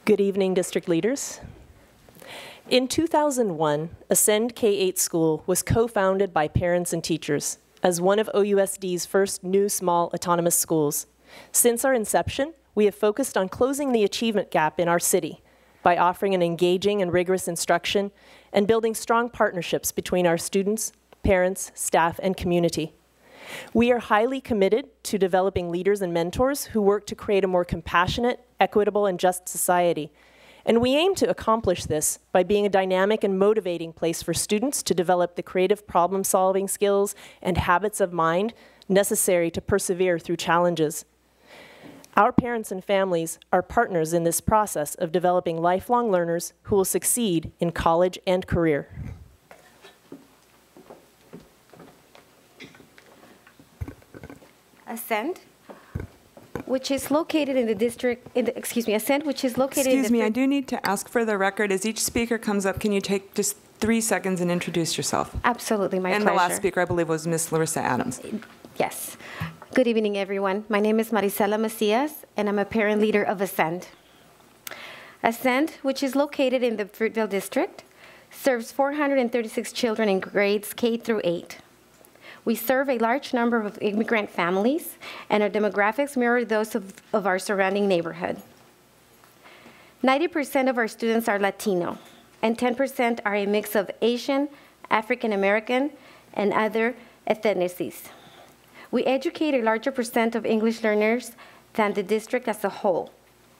Good evening, district leaders. In 2001, Ascend K-8 school was co-founded by parents and teachers as one of OUSD's first new small autonomous schools. Since our inception, we have focused on closing the achievement gap in our city by offering an engaging and rigorous instruction and building strong partnerships between our students, parents, staff, and community. We are highly committed to developing leaders and mentors who work to create a more compassionate, equitable, and just society. And we aim to accomplish this by being a dynamic and motivating place for students to develop the creative problem-solving skills and habits of mind necessary to persevere through challenges. Our parents and families are partners in this process of developing lifelong learners who will succeed in college and career. Ascend, which is located in the district, Ascend, which is located in the... Excuse me, I do need to ask for the record, as each speaker comes up, can you take just 3 seconds and introduce yourself? Absolutely, my pleasure. And the last speaker, I believe, was Ms. Larissa Adams. Yes. Good evening, everyone. My name is Marisela Marquez, and I'm a parent leader of Ascend. Ascend, which is located in the Fruitvale district, serves 436 children in grades K through 8. We serve a large number of immigrant families, and our demographics mirror those of our surrounding neighborhood. 90% of our students are Latino, and 10% are a mix of Asian, African American, and other ethnicities. We educate a larger percent of English learners than the district as a whole.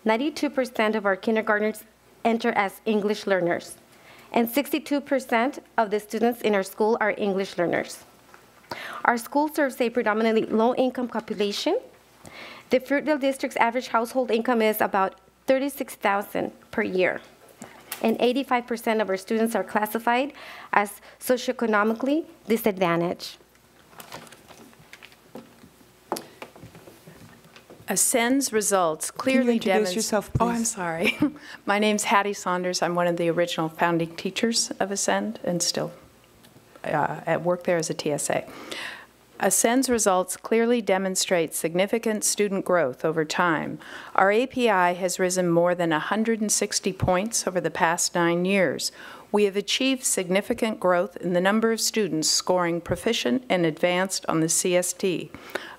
92% of our kindergartners enter as English learners, and 62% of the students in our school are English learners. Our school serves a predominantly low-income population. The Fruitvale District's average household income is about $36,000 per year, and 85% of our students are classified as socioeconomically disadvantaged. Ascend's results clearly demonstrate... Can you introduce yourself, please? Oh, I'm sorry. My name's Hattie Saunders. I'm one of the original founding teachers of Ascend and still at work there as a TSA. Ascend's results clearly demonstrate significant student growth over time. Our API has risen more than 160 points over the past 9 years. We have achieved significant growth in the number of students scoring proficient and advanced on the CST,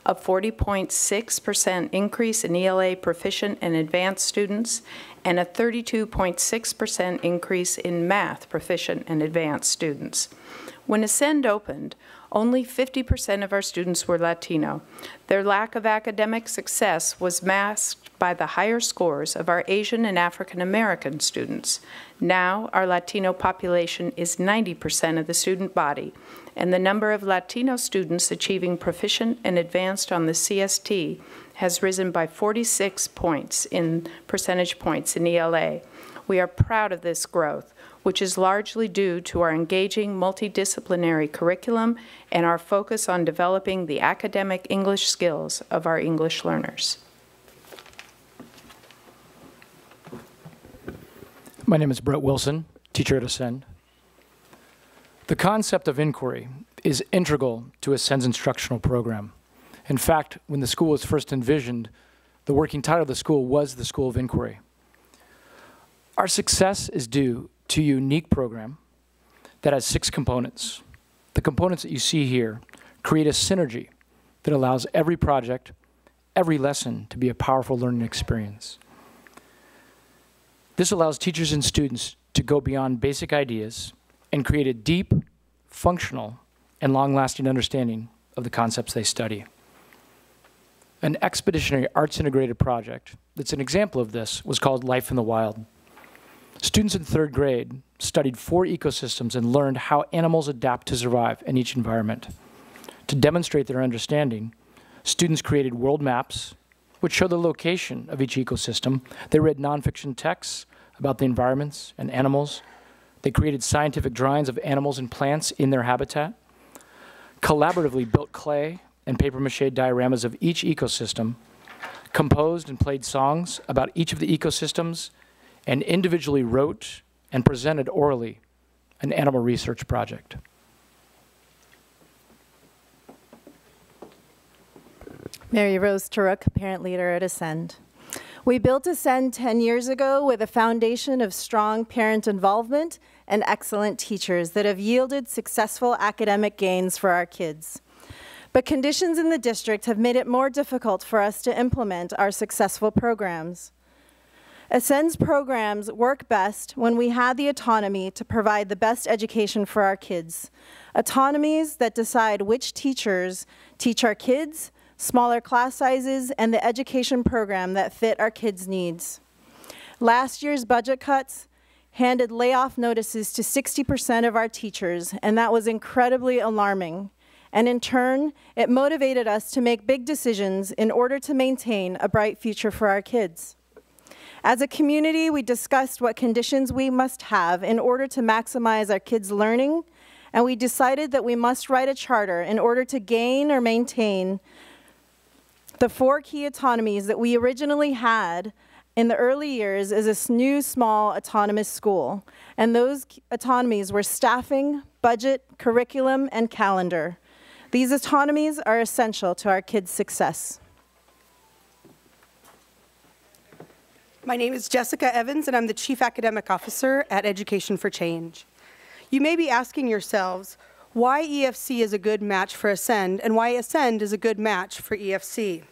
a 40.6% increase in ELA proficient and advanced students, and a 32.6% increase in math proficient and advanced students. When Ascend opened, only 50% of our students were Latino. Their lack of academic success was masked by the higher scores of our Asian and African American students. Now, our Latino population is 90% of the student body, and the number of Latino students achieving proficient and advanced on the CST has risen by 46 percentage points in ELA. We are proud of this growth, which is largely due to our engaging multidisciplinary curriculum and our focus on developing the academic English skills of our English learners. My name is Brett Wilson, teacher at Ascend. The concept of inquiry is integral to Ascend's instructional program. In fact, when the school was first envisioned, the working title of the school was the School of Inquiry. Our success is due to a unique program that has 6 components. The components that you see here create a synergy that allows every project, every lesson to be a powerful learning experience. This allows teachers and students to go beyond basic ideas and create a deep, functional, and long-lasting understanding of the concepts they study. An expeditionary arts integrated project that's an example of this was called Life in the Wild. Students in 3rd grade studied 4 ecosystems and learned how animals adapt to survive in each environment. To demonstrate their understanding, students created world maps, which show the location of each ecosystem. They read nonfiction texts about the environments and animals. They created scientific drawings of animals and plants in their habitat, collaboratively built clay and papier-mâché dioramas of each ecosystem, composed and played songs about each of the ecosystems, and individually wrote and presented orally an animal research project. Mary Rose Turuk, parent leader at Ascend. We built Ascend 10 years ago with a foundation of strong parent involvement and excellent teachers that have yielded successful academic gains for our kids. But conditions in the district have made it more difficult for us to implement our successful programs. Ascend's programs work best when we have the autonomy to provide the best education for our kids. Autonomies that decide which teachers teach our kids, smaller class sizes, and the education program that fit our kids' needs. Last year's budget cuts handed layoff notices to 60% of our teachers, and that was incredibly alarming. And in turn, it motivated us to make big decisions in order to maintain a bright future for our kids. As a community, we discussed what conditions we must have in order to maximize our kids' learning, and we decided that we must write a charter in order to gain or maintain the 4 key autonomies that we originally had in the early years as a new small autonomous school. And those autonomies were staffing, budget, curriculum, and calendar. These autonomies are essential to our kids' success. My name is Jessica Evans, and I'm the Chief Academic Officer at Education for Change. You may be asking yourselves why EFC is a good match for Ascend and why Ascend is a good match for EFC.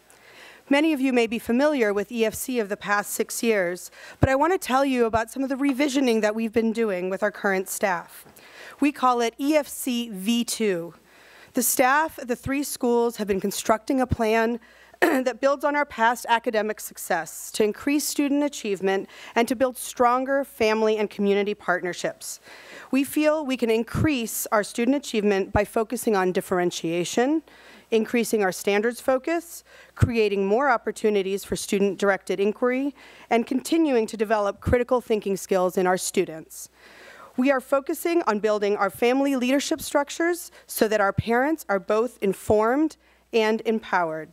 Many of you may be familiar with EFC of the past 6 years, but I want to tell you about some of the revisioning that we've been doing with our current staff. We call it EFC V2. The staff at the 3 schools have been constructing a plan that builds on our past academic success to increase student achievement and to build stronger family and community partnerships. We feel we can increase our student achievement by focusing on differentiation, increasing our standards focus, creating more opportunities for student-directed inquiry, and continuing to develop critical thinking skills in our students. We are focusing on building our family leadership structures so that our parents are both informed and empowered.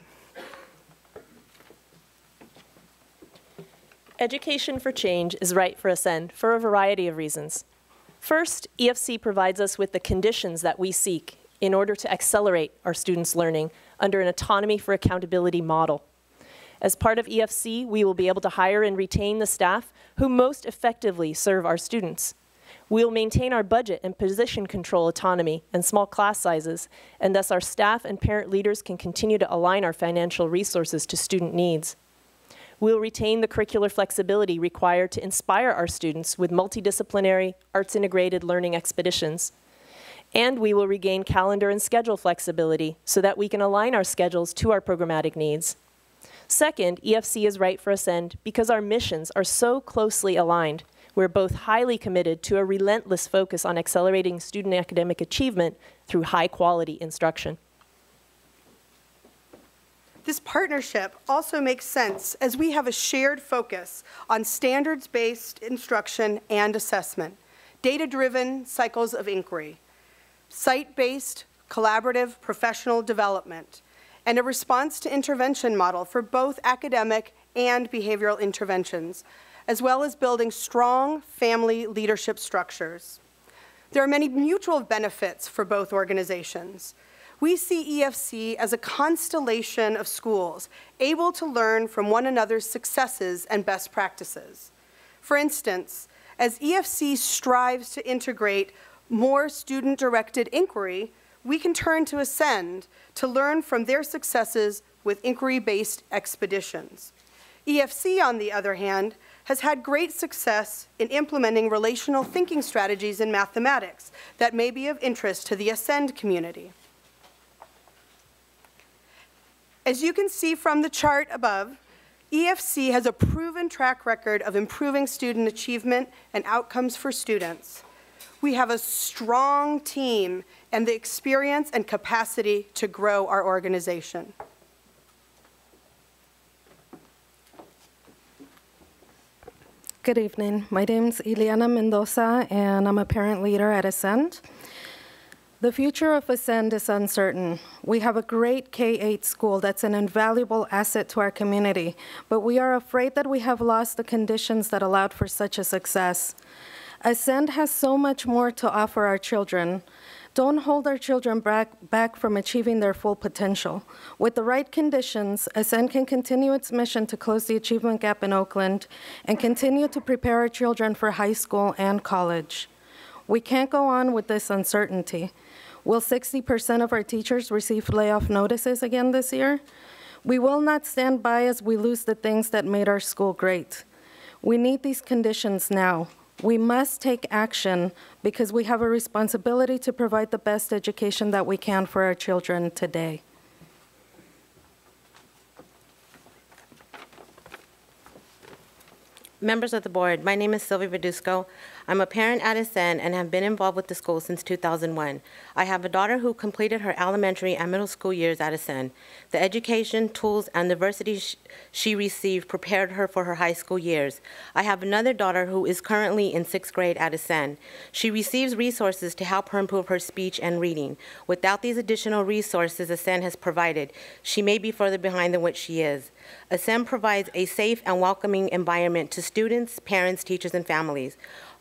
Education for Change is right for Ascend for a variety of reasons. First, EFC provides us with the conditions that we seek in order to accelerate our students' learning under an autonomy for accountability model. As part of EFC, we will be able to hire and retain the staff who most effectively serve our students. We will maintain our budget and position control autonomy and small class sizes, and thus our staff and parent leaders can continue to align our financial resources to student needs. We will retain the curricular flexibility required to inspire our students with multidisciplinary, arts-integrated learning expeditions. And we will regain calendar and schedule flexibility so that we can align our schedules to our programmatic needs. Second, EFC is right for Ascend because our missions are so closely aligned. We're both highly committed to a relentless focus on accelerating student academic achievement through high-quality instruction. This partnership also makes sense as we have a shared focus on standards-based instruction and assessment, data-driven cycles of inquiry, site-based collaborative professional development, and a response to intervention model for both academic and behavioral interventions, as well as building strong family leadership structures. There are many mutual benefits for both organizations. We see EFC as a constellation of schools able to learn from one another's successes and best practices. For instance, as EFC strives to integrate more student-directed inquiry, we can turn to Ascend to learn from their successes with inquiry-based expeditions. EFC, on the other hand, has had great success in implementing relational thinking strategies in mathematics that may be of interest to the Ascend community. As you can see from the chart above, EFC has a proven track record of improving student achievement and outcomes for students. We have a strong team and the experience and capacity to grow our organization. Good evening. My name is Ileana Mendoza, and I'm a parent leader at Ascend. The future of Ascend is uncertain. We have a great K-8 school that's an invaluable asset to our community, but we are afraid that we have lost the conditions that allowed for such a success. Ascend has so much more to offer our children. Don't hold our children back from achieving their full potential. With the right conditions, Ascend can continue its mission to close the achievement gap in Oakland and continue to prepare our children for high school and college. We can't go on with this uncertainty. Will 60% of our teachers receive layoff notices again this year? We will not stand by as we lose the things that made our school great. We need these conditions now. We must take action because we have a responsibility to provide the best education that we can for our children today. Members of the board, my name is Sylvia Gutierrez. I'm a parent at Ascend and have been involved with the school since 2001. I have a daughter who completed her elementary and middle school years at Ascend. The education, tools, and diversity she received prepared her for her high school years. I have another daughter who is currently in 6th grade at Ascend. She receives resources to help her improve her speech and reading. Without these additional resources Ascend has provided, she may be further behind than what she is. Ascend provides a safe and welcoming environment to students, parents, teachers, and families.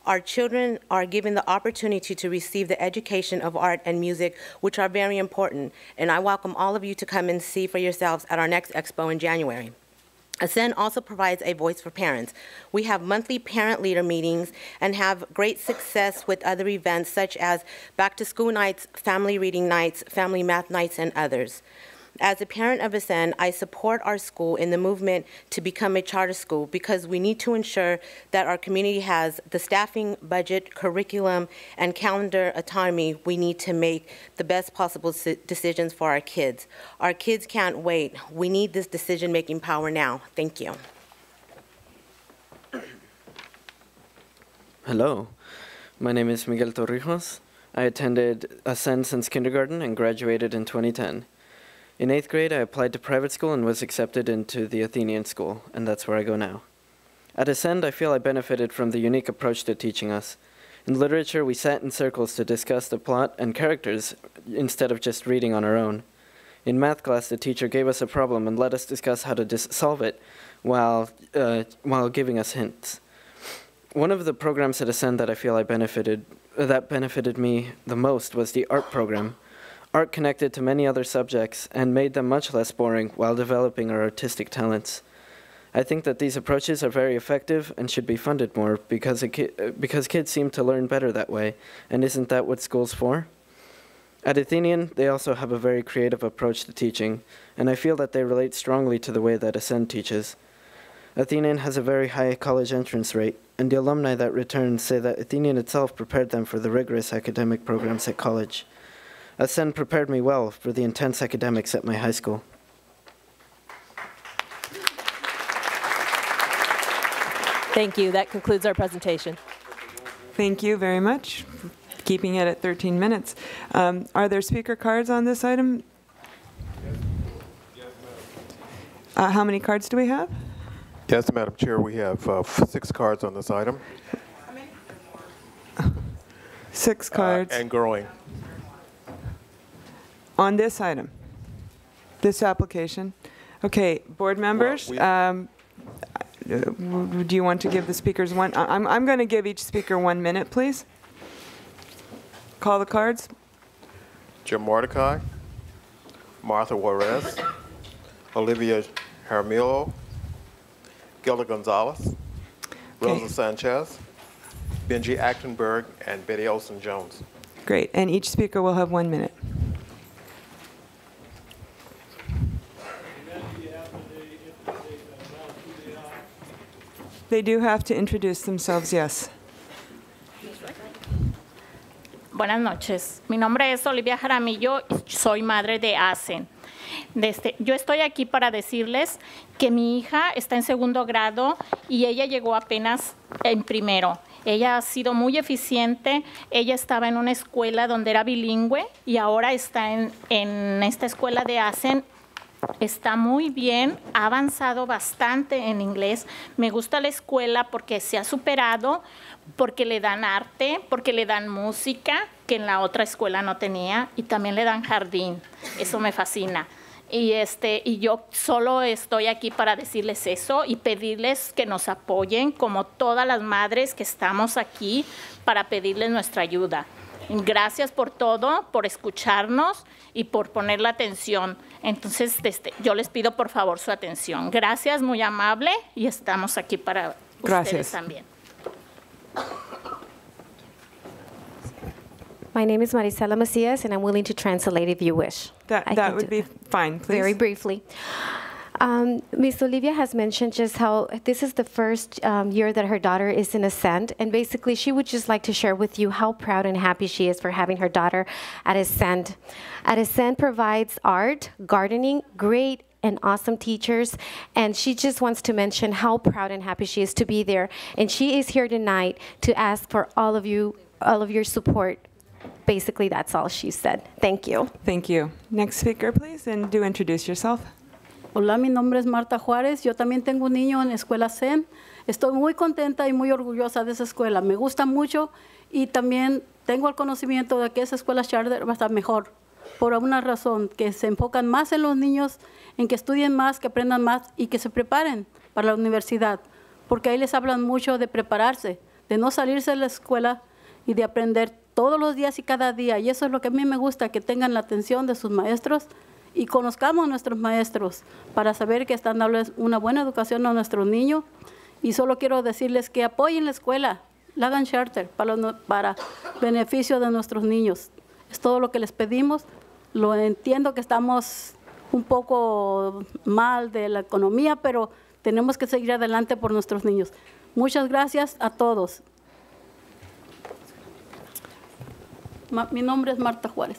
Our children are given the opportunity to receive the education of art and music, which are very important, and I welcome all of you to come and see for yourselves at our next expo in January. Ascend also provides a voice for parents. We have monthly parent leader meetings and have great success with other events such as back to school nights, family reading nights, family math nights, and others. As a parent of Ascend, I support our school in the movement to become a charter school because we need to ensure that our community has the staffing, budget, curriculum, and calendar autonomy we need to make the best possible decisions for our kids. Our kids can't wait. We need this decision-making power now. Thank you. Hello, my name is Miguel Torrijos. I attended Ascend since kindergarten and graduated in 2010. In 8th grade, I applied to private school and was accepted into the Athenian school, and that's where I go now. At Ascend, I feel I benefited from the unique approach to teaching us. In literature, we sat in circles to discuss the plot and characters instead of just reading on our own. In math class, the teacher gave us a problem and let us discuss how to solve it while giving us hints. One of the programs at Ascend that I feel that benefited me the most was the art program. Art connected to many other subjects and made them much less boring while developing our artistic talents. I think that these approaches are very effective and should be funded more because kids seem to learn better that way, and isn't that what school's for? At Athenian, they also have a very creative approach to teaching, and I feel that they relate strongly to the way that Ascend teaches. Athenian has a very high college entrance rate, and the alumni that return say that Athenian itself prepared them for the rigorous academic programs at college. Ascend prepared me well for the intense academics at my high school. Thank you. That concludes our presentation. Thank you very much for keeping it at 13 minutes. Are there speaker cards on this item? How many cards do we have? Yes, Madam Chair, we have 6 cards on this item. How many? 6 cards. And growing. On this item, this application. Okay, board members, do you want to give the speakers one? I'm going to give each speaker 1 minute, please. Call the cards. Jim Mordecai, Martha Juarez, Olivia Jaramillo, Gilda Gonzalez, Rosa Sanchez, Benji Achtenberg, and Betty Olson-Jones. Great, and each speaker will have 1 minute. They do have to introduce themselves, yes. Buenas noches. Mi nombre es Olivia Jaramillo y soy madre de Asen. Yo estoy aquí para decirles que mi hija está en 2º grado y ella llegó apenas en 1º. Ella ha sido muy eficiente. Ella estaba en una escuela donde era bilingüe y ahora está en esta escuela de Asen. Está muy bien, ha avanzado bastante en inglés. Me gusta la escuela porque se ha superado, porque le dan arte, porque le dan música, que en la otra escuela no tenía, y también le dan jardín. Eso me fascina. Y yo solo estoy aquí para decirles eso y pedirles que nos apoyen, como todas las madres que estamos aquí, para pedirles nuestra ayuda. Gracias por todo, por escucharnos y por poner la atención. Entonces, yo les pido por favor su atención. Gracias, muy amable, y estamos aquí para ustedes también. My name is Marisela Marquez, and I'm willing to translate if you wish. That would be fine, please. Very briefly. Ms. Olivia has mentioned just how this is the first year that her daughter is in Ascend, and basically she would just like to share with you how proud and happy she is for having her daughter at Ascend. At Ascend provides art, gardening, great and awesome teachers, and she just wants to mention how proud and happy she is to be there. And she is here tonight to ask for all of your support. Basically, that's all she said. Thank you. Thank you. Next speaker, please, and do introduce yourself. Hola, mi nombre es Marta Juárez. Yo también tengo un niño en la escuela CEN. Estoy muy contenta y muy orgullosa de esa escuela. Me gusta mucho y también tengo el conocimiento de que esa escuela charter va a estar mejor. Por una razón, que se enfocan más en los niños, en que estudien más, que aprendan más y que se preparen para la universidad. Porque ahí les hablan mucho de prepararse, de no salirse de la escuela y de aprender todos los días y cada día. Y eso es lo que a mí me gusta, que tengan la atención de sus maestros y conozcamos a nuestros maestros para saber que están dando una buena educación a nuestros niños. Y solo quiero decirles que apoyen la escuela, la hagan charter para beneficio de nuestros niños. Es todo lo que les pedimos. Lo entiendo que estamos un poco mal de la economía, pero tenemos que seguir adelante por nuestros niños. Muchas gracias a todos. Mi nombre es Marta Juárez.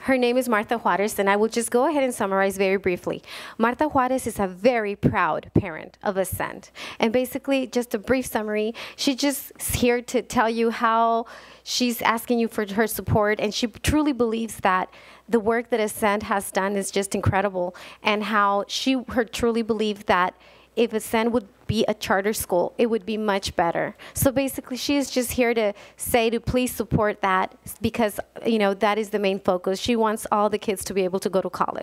Her name is Marta Juárez, and I will just go ahead and summarize very briefly. Marta Juárez is a very proud parent of Ascend. And basically, just a brief summary, she's just here to tell you how she's asking you for her support, and she truly believes that the work that Ascend has done is just incredible, and how she truly believes that if Ascend would be a charter school, it would be much better. So basically, she is just here to say to please support that, because that is the main focus. She wants all the kids to be able to go to college.